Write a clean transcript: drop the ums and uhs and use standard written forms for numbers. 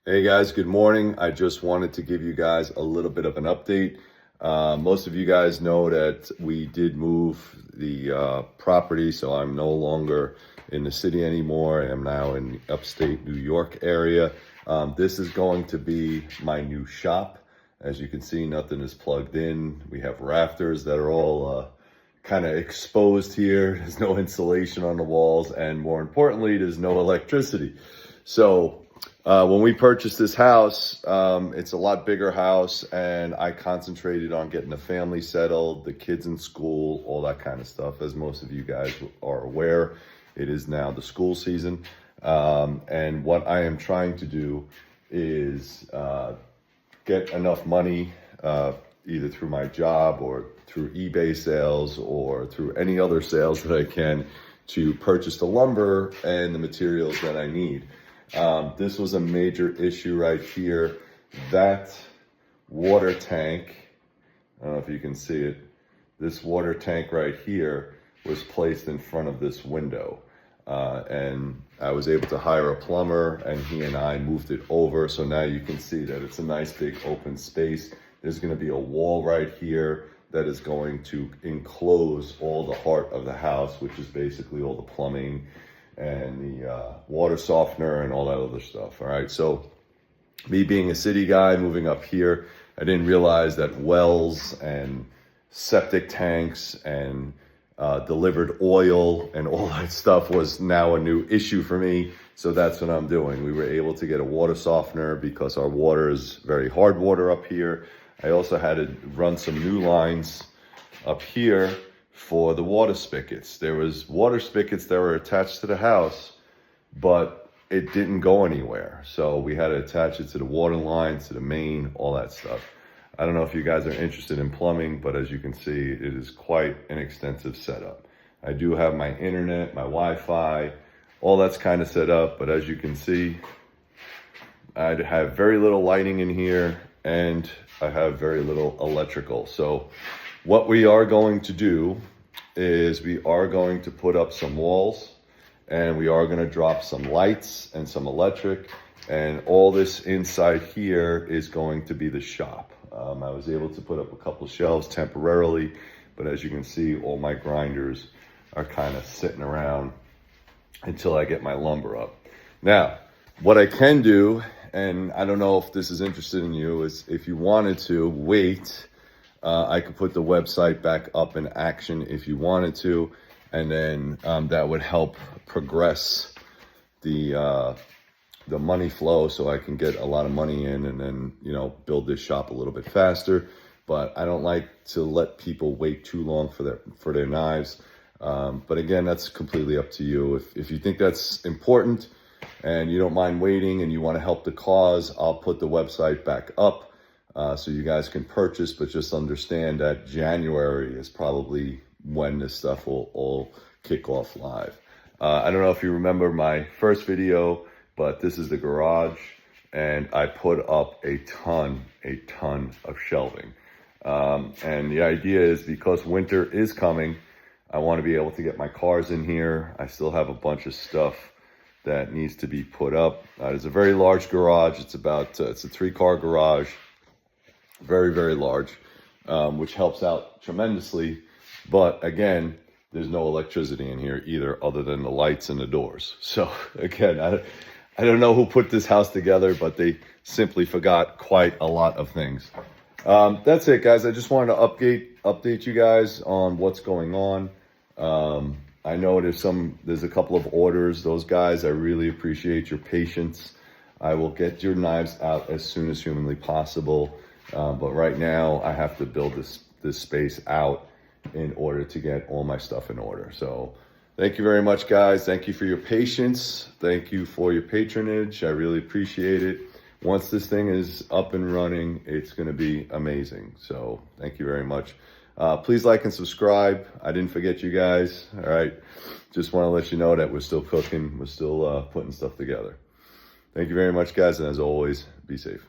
Hey guys, good morning. I just wanted to give you guys a little bit of an update. Most of you guys know that we did move the property, so I'm no longer in the city anymore. I am now in the upstate New York area. This is going to be my new shop. As you can see, nothing is plugged in. We have rafters that are all kind of exposed here. There's no insulation on the walls, and more importantly, there's no electricity. So when we purchased this house, it's a lot bigger house, and I concentrated on getting the family settled, the kids in school, all that kind of stuff. As most of you guys are aware, it is now the school season. And what I am trying to do is get enough money, either through my job or through eBay sales or through any other sales that I can, to purchase the lumber and the materials that I need. This was a major issue right here. That water tank, I don't know if you can see it, this water tank right here was placed in front of this window. And I was able to hire a plumber, and he and I moved it over. So now you can see that it's a nice big open space. There's going to be a wall right here that is going to enclose all the heart of the house, which is basically all the plumbing and the water softener and all that other stuff. All right, so me being a city guy moving up here, I didn't realize that wells and septic tanks and delivered oil and all that stuff was now a new issue for me. So that's what I'm doing. We were able to get a water softener because our water is very hard water up here. I also had to run some new lines up here for the water spigots. There was water spigots that were attached to the house, but it didn't go anywhere. So we had to attach it to the water lines, to the main, all that stuff. I don't know if you guys are interested in plumbing, but as you can see, it is quite an extensive setup. I do have my internet, my Wi-Fi, all that's kind of set up, but as you can see, I have very little lighting in here, and I have very little electrical. So what we are going to do is we are going to put up some walls, and we are going to drop some lights and some electric, and all this inside here is going to be the shop. I was able to put up a couple shelves temporarily, but as you can see, all my grinders are kind of sitting around until I get my lumber up. Now, what I can do, and I don't know if this is interested in you, is if you wanted to wait, I could put the website back up in action if you wanted to, and then that would help progress the money flow, so I can get a lot of money in and then, you know, build this shop a little bit faster. But I don't like to let people wait too long for their knives. But again, that's completely up to you. If you think that's important and you don't mind waiting and you want to help the cause, I'll put the website back up so you guys can purchase, but just understand that January is probably when this stuff will all kick off live. I don't know if you remember my first video, but this is the garage, and I put up a ton of shelving. And the idea is, because winter is coming, I want to be able to get my cars in here. I still have a bunch of stuff that needs to be put up. It's a very large garage. It's about, it's a 3-car garage, very, very large, which helps out tremendously. But again, there's no electricity in here either, other than the lights and the doors. So again, I don't know who put this house together, but they simply forgot quite a lot of things. That's it, guys. I just wanted to update you guys on what's going on. I know there's a couple of orders. Those guys, I really appreciate your patience. I will get your knives out as soon as humanly possible. But right now, I have to build this space out in order to get all my stuff in order. So thank you very much, guys. Thank you for your patience. Thank you for your patronage. I really appreciate it. Once this thing is up and running, it's going to be amazing. So thank you very much. Please like and subscribe. I didn't forget you guys. All right. Just want to let you know that we're still cooking. We're still putting stuff together. Thank you very much, guys. And as always, be safe.